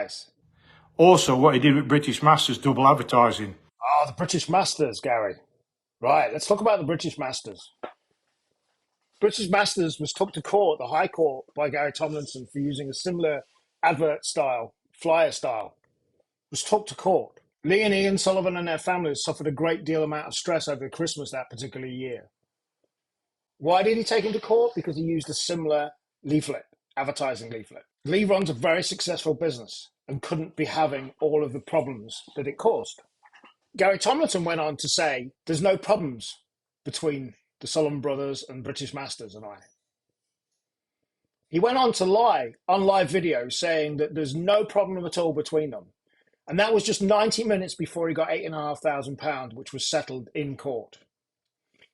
lies. Also, what he did with British Masters, double advertising. Oh, the British Masters, Gary. Right, let's talk about the British Masters. British Masters was took to court, the High Court, by Gary Tomlinson for using a similar advert style, flyer style. Was took to court. Lee and Ian Sullivan and their families suffered a great deal amount of stress over Christmas that particular year. Why did he take him to court? Because he used a similar leaflet, advertising leaflet. Lee runs a very successful business and couldn't be having all of the problems that it caused. Gary Tomlinson went on to say, there's no problems between the Sullivan brothers and British Masters and I. He went on to lie on live video saying that there's no problem at all between them. And that was just 90 minutes before he got £8,500, which was settled in court.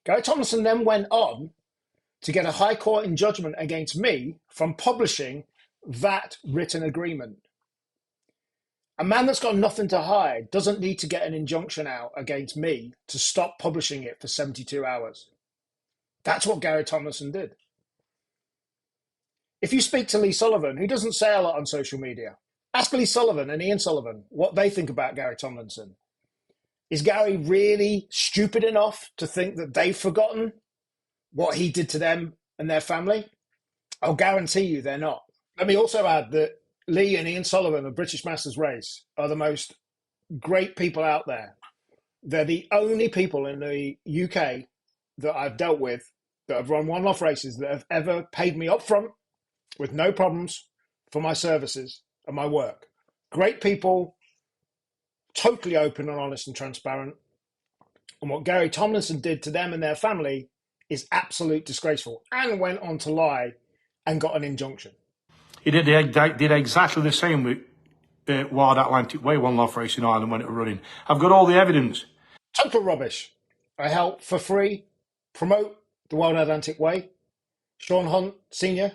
Gary Tomlinson then went on to get a High Court in judgment against me from publishing that written agreement. A man that's got nothing to hide doesn't need to get an injunction out against me to stop publishing it for 72 hours. That's what Gary Tomlinson did. If you speak to Lee Sullivan, who doesn't say a lot on social media, ask Lee Sullivan and Ian Sullivan what they think about Gary Tomlinson. Is Gary really stupid enough to think that they've forgotten what he did to them and their family? I'll guarantee you they're not. Let me also add that Lee and Ian Sullivan of British Masters Race are the most great people out there. They're the only people in the UK that I've dealt with that have run one-off races that have ever paid me up front with no problems for my services and my work. Great people, totally open and honest and transparent. And what Gary Tomlinson did to them and their family is absolute disgraceful, and went on to lie and got an injunction. He did exactly the same with Wild Atlantic Way, one Loft race in Ireland when it was running. I've got all the evidence. Total rubbish. I helped for free promote the Wild Atlantic Way. Sean Hunt Sr.,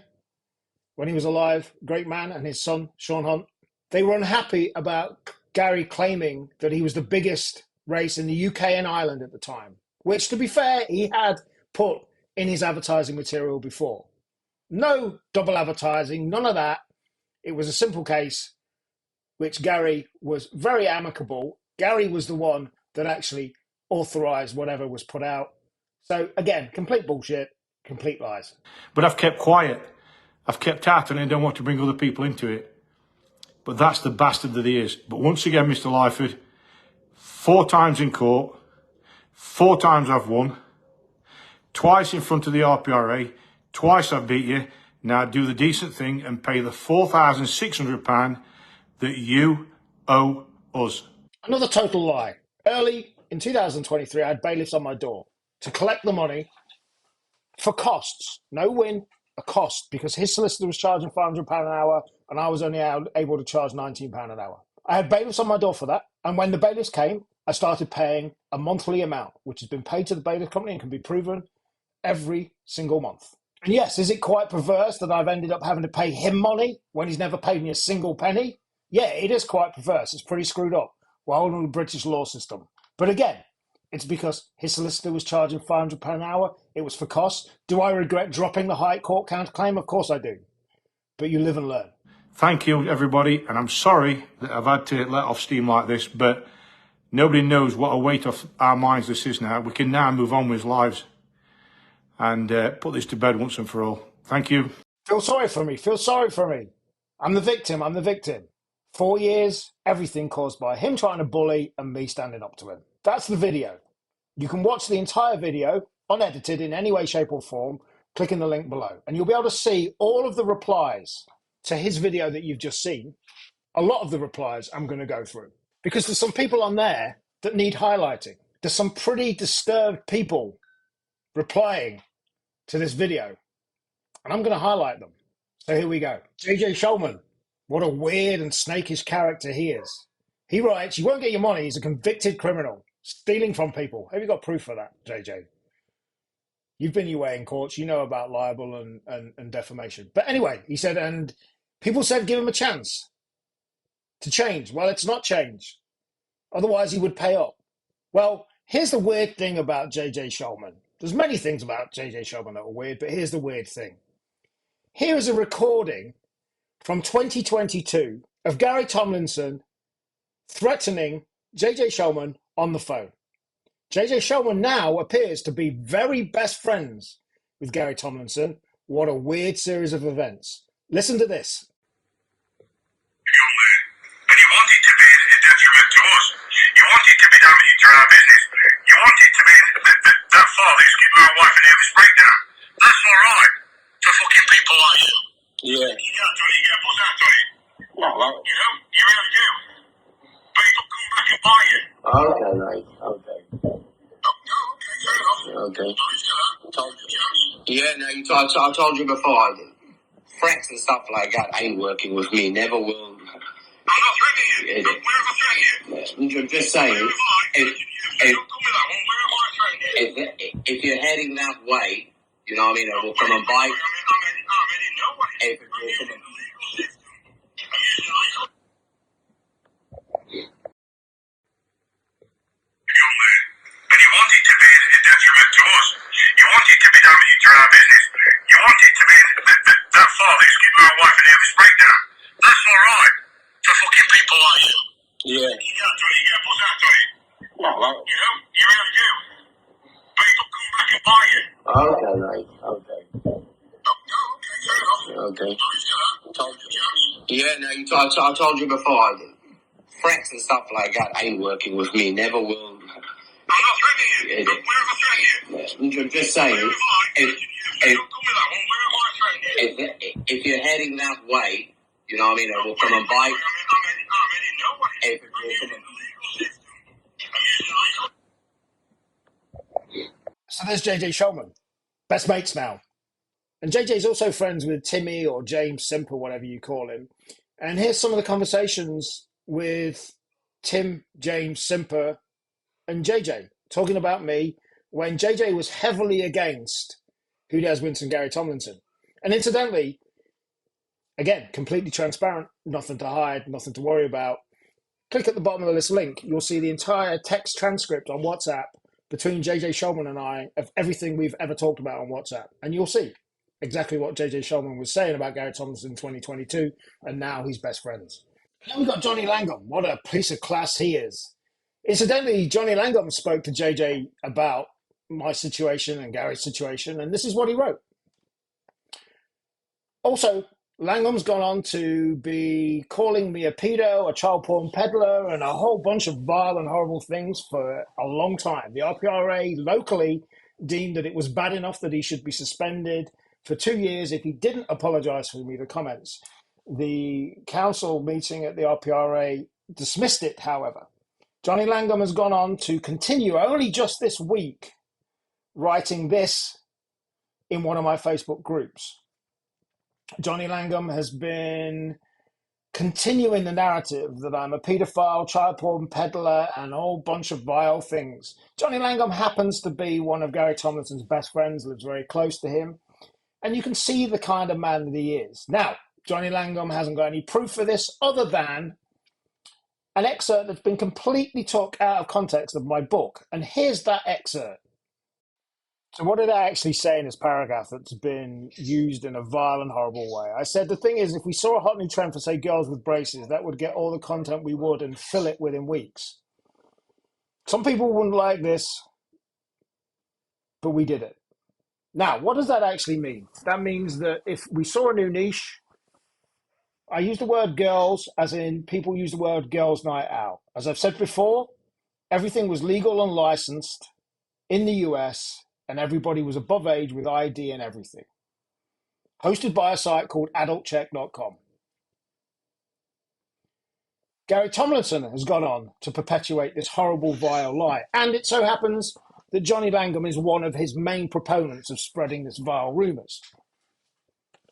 when he was alive, great man, and his son, Sean Hunt. They were unhappy about Gary claiming that he was the biggest race in the UK and Ireland at the time, which, to be fair, he had put in his advertising material before. No double advertising, none of that. It was a simple case, which Gary was very amicable. Gary was the one that actually authorised whatever was put out. So, again, complete bullshit, complete lies. But I've kept quiet. I've kept out and I don't want to bring other people into it. But that's the bastard that he is. But once again, Mr. Lyford, 4 times in court, 4 times I've won, twice in front of the RPRA, twice I've beat you. Now do the decent thing and pay the £4,600 that you owe us. Another total lie. Early in 2023, I had bailiffs on my door to collect the money for costs. No win, a cost, because his solicitor was charging £500 an hour and I was only able to charge £19 an hour. I had bailiffs on my door for that. And when the bailiffs came, I started paying a monthly amount, which has been paid to the bailiff company and can be proven every single month. And yes, is it quite perverse that I've ended up having to pay him money when he's never paid me a single penny? Yeah, it is quite perverse. It's pretty screwed up. Well, under the British law system. But again, it's because his solicitor was charging £500 an hour. It was for costs. Do I regret dropping the High Court counterclaim? Of course I do. But you live and learn. Thank you, everybody. And I'm sorry that I've had to let off steam like this, but nobody knows what a weight off our minds this is now. We can now move on with lives and put this to bed once and for all. Thank you. Feel sorry for me. Feel sorry for me. I'm the victim. I'm the victim. 4 years, everything caused by him trying to bully and me standing up to him. That's the video. You can watch the entire video, unedited in any way, shape or form, clicking the link below. And you'll be able to see all of the replies to his video that you've just seen. A lot of the replies I'm going to go through. Because there's some people on there that need highlighting. There's some pretty disturbed people replying to this video. And I'm going to highlight them. So here we go. JJ Shulman. What a weird and snakish character he is. He writes, you won't get your money. He's a convicted criminal. Stealing from people. Have you got proof for that, JJ? You've been your way in courts. You know about libel and defamation. But anyway, he said, and people said give him a chance to change. Well, it's not changed. Otherwise, he would pay up. Well, here's the weird thing about JJ Shulman. There's many things about JJ Shulman that are weird, but here's the weird thing. Here is a recording from 2022 of Gary Tomlinson threatening JJ Shulman on the phone. JJ Shulman now appears to be very best friends with Gary Tomlinson. What a weird series of events. Listen to this. And you want it to be a detriment to us. You want it to be damaging to our business. You want it to be that far that it's giving my wife a nervous breakdown. That's all right for fucking people like you. Yeah. You can't do it, you get put out on it. No, you know, you really do. But it'll come back and bite you. Okay, mate. Okay. No, okay, fair enough. Okay. Yeah, no, I told you before. Threats and stuff like that ain't working with me. Never will. I'm not threatening you. Where have I threatened you? I'm just saying. If you're heading that way, you know what I mean, it will come and bite. And you want it to be a detriment to us. You want it to be damaging to our business. You want it to be that far that it's giving my wife a nervous breakdown. That's all right for fucking people like you. Yeah. You can't do it, you get put out on it. No, you know, you really do. But it'll come back and bite you. Okay, mate. Okay. No, okay, fair enough. Okay. Yeah, no, I told you before. Threats and stuff like that ain't working with me. Never will. I'm not threatening you. Where have I threatened you? I'm just saying. If you're heading that way, you know what I mean, it will come and bite. So there's JJ Shulman, best mates now. And JJ's also friends with Timmy or James Simper, whatever you call him. And here's some of the conversations with Tim, James Simper, and JJ talking about me when JJ was heavily against Who Dares Winston Gary Tomlinson. And incidentally, again, completely transparent, nothing to hide, nothing to worry about. Click at the bottom of this link. You'll see the entire text transcript on WhatsApp between JJ Shulman and I of everything we've ever talked about on WhatsApp. And you'll see exactly what JJ Shulman was saying about Gary Tomlinson in 2022, and now he's best friends. And then we've got Johnny Langham. What a piece of class he is. Incidentally, Johnny Langham spoke to JJ about my situation and Gary's situation, and this is what he wrote. Also, Langham's gone on to be calling me a pedo, a child porn peddler, and a whole bunch of vile and horrible things for a long time. The RPRA locally deemed that it was bad enough that he should be suspended for 2 years if he didn't apologize for me the comments. The council meeting at the RPRA dismissed it, however. Johnny Langham has gone on to continue only just this week writing this in one of my Facebook groups. Johnny Langham has been continuing the narrative that I'm a paedophile, child porn peddler, and a whole bunch of vile things. Johnny Langham happens to be one of Gary Tomlinson's best friends, lives very close to him, and you can see the kind of man that he is. Now, Johnny Langham hasn't got any proof for this other than an excerpt that's been completely took out of context of my book, and here's that excerpt. So what did I actually say in this paragraph that's been used in a vile and horrible way? I said, the thing is, if we saw a hot new trend for, say, girls with braces, that would get all the content we would and fill it within weeks. Some people wouldn't like this, but we did it. Now, what does that actually mean? That means that if we saw a new niche, I use the word girls as in people use the word girls' night out. As I've said before, everything was legal and licensed in the US, and everybody was above age with ID and everything. Hosted by a site called adultcheck.com. Gary Tomlinson has gone on to perpetuate this horrible, vile lie. And it so happens that Johnny Langham is one of his main proponents of spreading this vile rumours.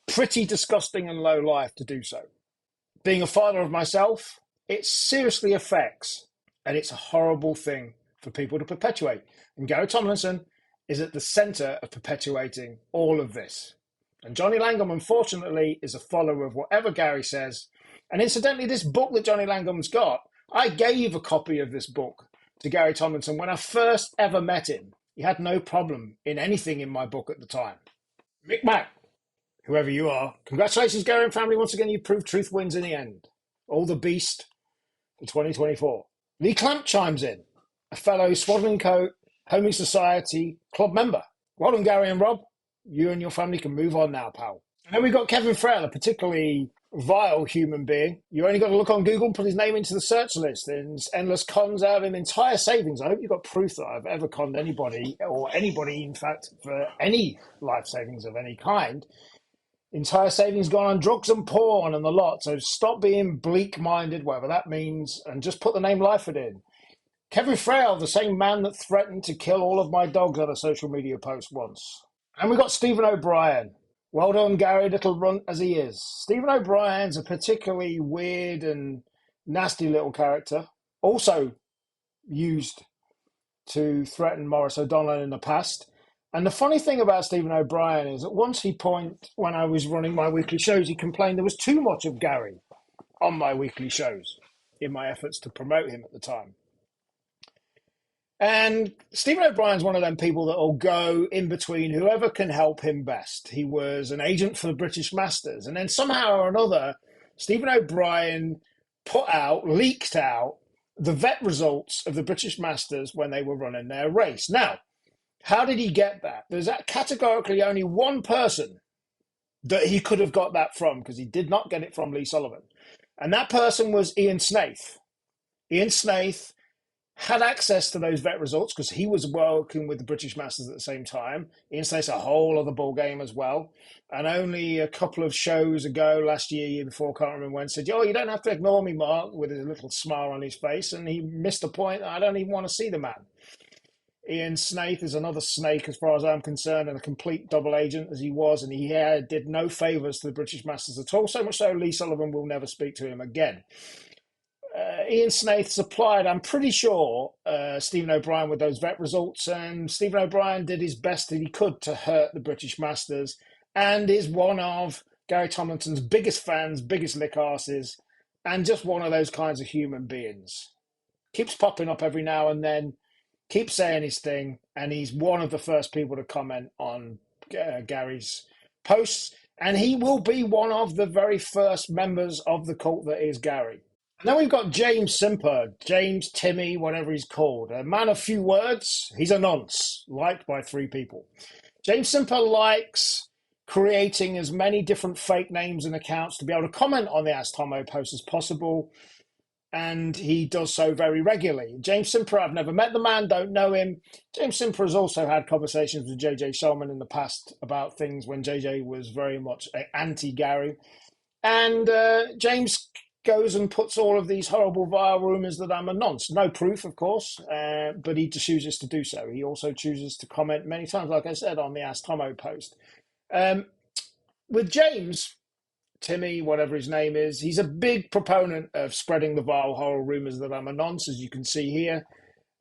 Pretty disgusting and low life to do so. Being a father of myself, it seriously affects, and it's a horrible thing for people to perpetuate. And Gary Tomlinson is at the centre of perpetuating all of this. And Johnny Langham, unfortunately, is a follower of whatever Gary says. And incidentally, this book that Johnny Langham's got, I gave a copy of this book to Gary Tomlinson when I first ever met him. He had no problem in anything in my book at the time. Mick Mac, whoever you are, congratulations, Gary and family. Once again, you proved truth wins in the end. All the beast for 2024. Lee Clamp chimes in, a fellow Swaddling Coat, Homing Society club member. Well done, Gary and Rob. You and your family can move on now, pal. And then we've got Kevin Frail, a particularly vile human being. You only got to look on Google and put his name into the search list. There's endless cons out of him, entire savings. I hope you've got proof that I've ever conned anybody, or anybody, in fact, for any life savings of any kind. Entire savings gone on drugs and porn and the lot. So stop being bleak-minded, whatever that means, and just put the name Lyford in. Kevin Frail, the same man that threatened to kill all of my dogs on a social media post once. And we got Stephen O'Brien. Well done, Gary, little runt as he is. Stephen O'Brien's a particularly weird and nasty little character. Also used to threaten Maurice O'Donnell in the past. And the funny thing about Stephen O'Brien is that once when I was running my weekly shows, he complained there was too much of Gary on my weekly shows in my efforts to promote him at the time. And Stephen O'Brien's one of them people that will go in between whoever can help him best. He was an agent for the British Masters. And then somehow or another, Stephen O'Brien leaked out the vet results of the British Masters when they were running their race. Now, how did he get that? There's categorically only one person that he could have got that from, because he did not get it from Lee Sullivan. And that person was Ian Snaith. Ian Snaith had access to those vet results because he was working with the British Masters at the same time. Ian Snaith's a whole other ball game as well. And only a couple of shows ago, last year before, can't remember when, said, "Oh, you don't have to ignore me, Mark," with his little smile on his face. And he missed the point. I don't even want to see the man. Ian Snaith is another snake as far as I'm concerned, and a complete double agent as he was. And he did no favours to the British Masters at all. So much so Lee Sullivan will never speak to him again. Ian Snaith supplied, I'm pretty sure, Stephen O'Brien with those vet results, and Stephen O'Brien did his best that he could to hurt the British Masters, and is one of Gary Tomlinson's biggest fans, biggest lick arses, and just one of those kinds of human beings. Keeps popping up every now and then, keeps saying his thing, and he's one of the first people to comment on Gary's posts, and he will be one of the very first members of the cult that is Gary. And then we've got James Simper, James, Timmy, whatever he's called. A man of few words. He's a nonce, liked by 3 people. James Simper likes creating as many different fake names and accounts to be able to comment on the Ask Tomo post as possible. And he does so very regularly. James Simper, I've never met the man, don't know him. James Simper has also had conversations with JJ Shulman in the past about things when JJ was very much anti-Gary. And James goes and puts all of these horrible, vile rumours that I'm a nonce. No proof, of course, but he chooses to do so. He also chooses to comment many times, like I said, on the Ask Tomo post. With James, Timmy, whatever his name is, he's a big proponent of spreading the vile, horrible rumours that I'm a nonce, as you can see here.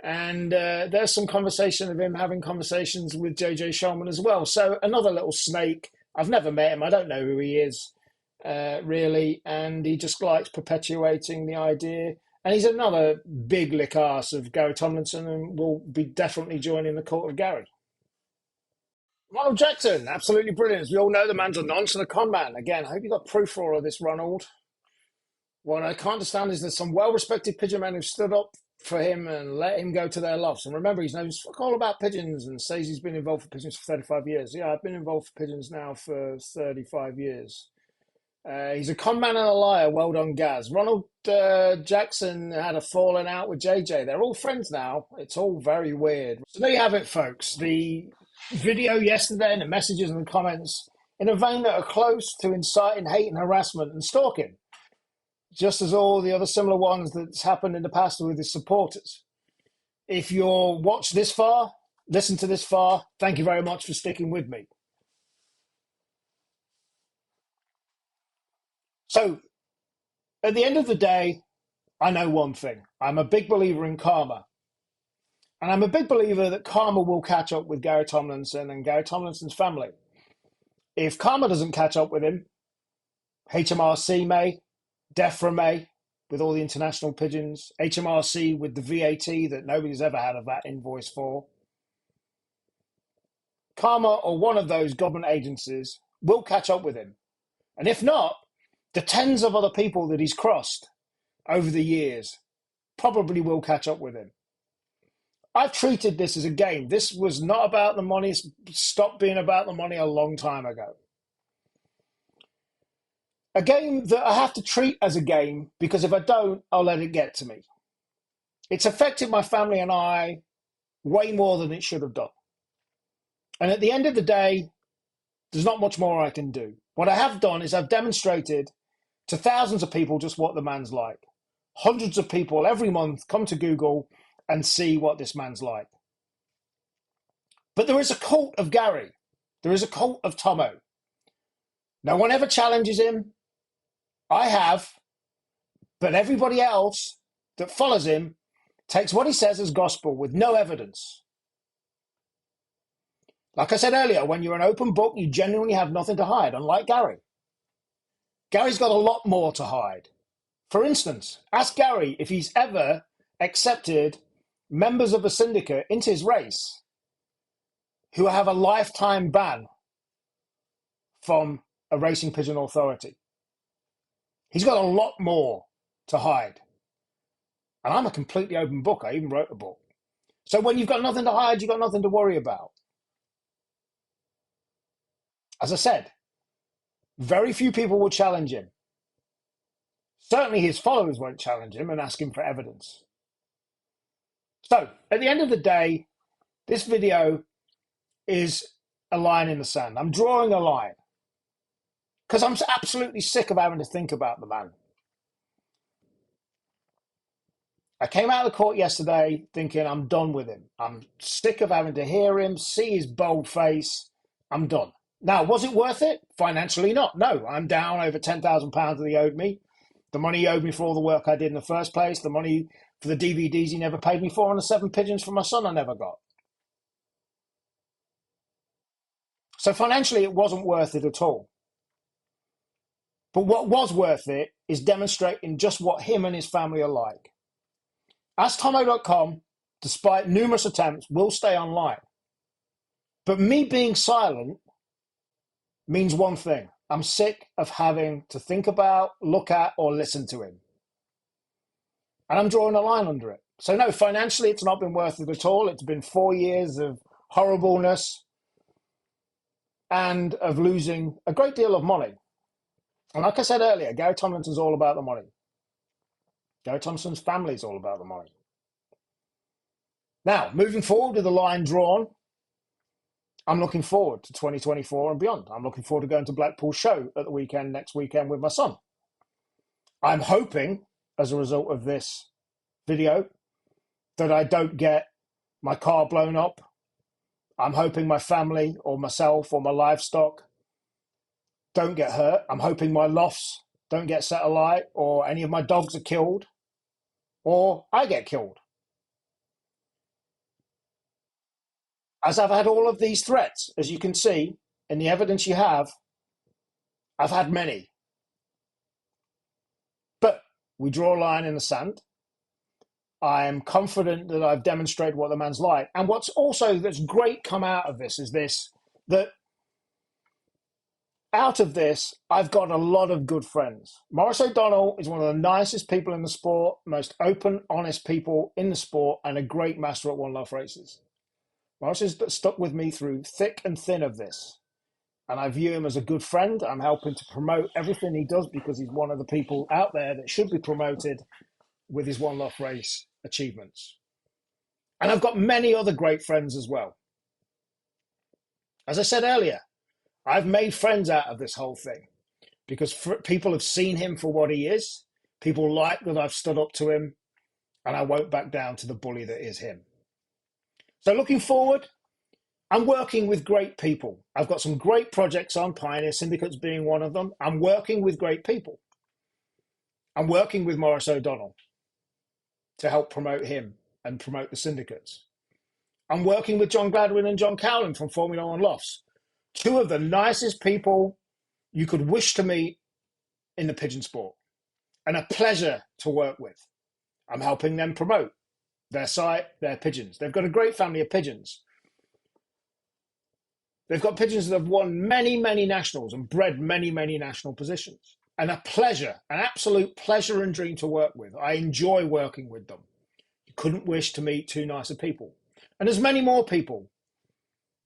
And there's some conversation of him having conversations with JJ Shulman as well. So another little snake. I've never met him. I don't know who he is. Really, and he just likes perpetuating the idea. And he's another big lick arse of Gary Tomlinson, and will be definitely joining the cult of Gary. Ronald Jackson, absolutely brilliant. As we all know, the man's a nonce and a con man. Again, I hope you got proof for all of this, Ronald. What I can't understand is there's some well-respected pigeon men who've stood up for him and let him go to their lofts. And remember, he knows fuck all about pigeons and says he's been involved for pigeons for 35 years. Yeah, I've been involved for pigeons now for 35 years. He's a con man and a liar. Well done, Gaz. Ronald Jackson had a falling out with JJ. They're all friends now. It's all very weird. So there you have it, folks. The video yesterday and the messages and the comments in a vein that are close to inciting hate and harassment and stalking, just as all the other similar ones that's happened in the past with his supporters. If you're watched this far, listened to this far, thank you very much for sticking with me. So, at the end of the day, I know one thing. I'm a big believer in karma. And I'm a big believer that karma will catch up with Gary Tomlinson and Gary Tomlinson's family. If karma doesn't catch up with him, HMRC may, DEFRA may, with all the international pigeons, HMRC with the VAT that nobody's ever had a VAT invoice for. Karma or one of those government agencies will catch up with him. And if not, the tens of other people that he's crossed over the years probably will catch up with him. I've treated this as a game. This was not about the money. It stopped being about the money a long time ago. A game that I have to treat as a game because if I don't, I'll let it get to me. It's affected my family and I way more than it should have done. And at the end of the day, there's not much more I can do. What I have done is I've demonstrated to thousands of people just what the man's like. Hundreds of people every month come to Google and see what this man's like. But there is a cult of Gary. There is a cult of Tomo. No one ever challenges him. I have. But everybody else that follows him takes what he says as gospel with no evidence. Like I said earlier, when you're an open book, you genuinely have nothing to hide, unlike Gary. Gary's got a lot more to hide. For instance, ask Gary if he's ever accepted members of a syndicate into his race who have a lifetime ban from a racing pigeon authority. He's got a lot more to hide. And I'm a completely open book. I even wrote a book. So when you've got nothing to hide, you've got nothing to worry about. As I said, very few people will challenge him. Certainly his followers won't challenge him and ask him for evidence. So at the end of the day, this video is a line in the sand. I'm drawing a line because I'm absolutely sick of having to think about the man. I came out of the court yesterday thinking I'm done with him. I'm sick of having to hear him, see his bold face. I'm done. Now, was it worth it? Financially, not. No, I'm down over £10,000 that he owed me. The money he owed me for all the work I did in the first place, the money for the DVDs he never paid me for, and the 7 pigeons for my son I never got. So financially, it wasn't worth it at all. But what was worth it is demonstrating just what him and his family are like. AskTomo.com, despite numerous attempts, will stay online. But me being silent means one thing. I'm sick of having to think about, look at, or listen to him. And I'm drawing a line under it. So no, financially, it's not been worth it at all. It's been 4 years of horribleness and of losing a great deal of money. And like I said earlier, Gary Tomlinson's all about the money. Gary Tomlinson's family is all about the money. Now, moving forward with the line drawn, I'm looking forward to 2024 and beyond. I'm looking forward to going to Blackpool Show at the weekend, next weekend with my son. I'm hoping, as a result of this video, that I don't get my car blown up. I'm hoping my family or myself or my livestock don't get hurt. I'm hoping my lofts don't get set alight or any of my dogs are killed or I get killed. As I've had all of these threats, as you can see in the evidence you have, I've had many. But we draw a line in the sand. I am confident that I've demonstrated what the man's like. And what's also that's great come out of this is that out of this, I've got a lot of good friends. Maurice O'Donnell is one of the nicest people in the sport, most open, honest people in the sport, and a great master at One Love races. Maurice has stuck with me through thick and thin of this. And I view him as a good friend. I'm helping to promote everything he does because he's one of the people out there that should be promoted with his One Love race achievements. And I've got many other great friends as well. As I said earlier, I've made friends out of this whole thing because people have seen him for what he is. People like that I've stood up to him and I won't back down to the bully that is him. So looking forward, I'm working with great people. I've got some great projects on, Pioneer Syndicates being one of them. I'm working with great people. I'm working with Maurice O'Donnell to help promote him and promote the syndicates. I'm working with John Gladwin and John Cowling from Formula One Lofts, two of the nicest people you could wish to meet in the pigeon sport, and a pleasure to work with. I'm helping them promote their site, their pigeons. They've got a great family of pigeons. They've got pigeons that have won many, many nationals and bred many, many national positions. and a pleasure, an absolute pleasure and dream to work with. I enjoy working with them. You couldn't wish to meet two nicer people. And there's many more people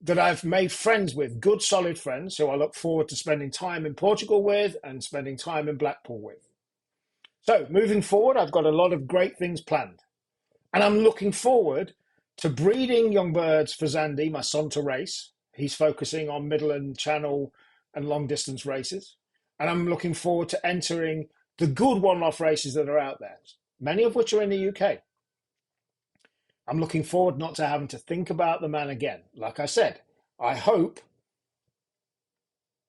that I've made friends with, good, solid friends, who I look forward to spending time in Portugal with and spending time in Blackpool with. So moving forward, I've got a lot of great things planned. And I'm looking forward to breeding young birds for Zandy, my son, to race. He's focusing on Midland Channel and long distance races. And I'm looking forward to entering the good one-off races that are out there, many of which are in the UK. I'm looking forward not to having to think about the man again. Like I said, I hope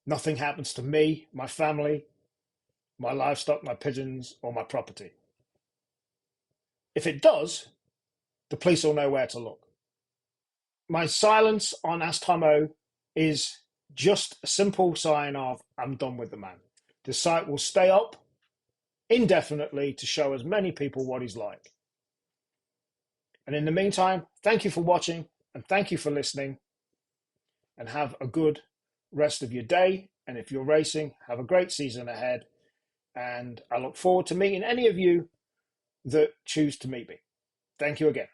nothing happens to me, my family, my livestock, my pigeons, or my property. If it does, the police will know where to look. My silence on Astomo is just a simple sign of I'm done with the man. The site will stay up indefinitely to show as many people what he's like. And in the meantime, thank you for watching and thank you for listening, and have a good rest of your day. And if you're racing, have a great season ahead. And I look forward to meeting any of you that choose to meet me. Thank you again.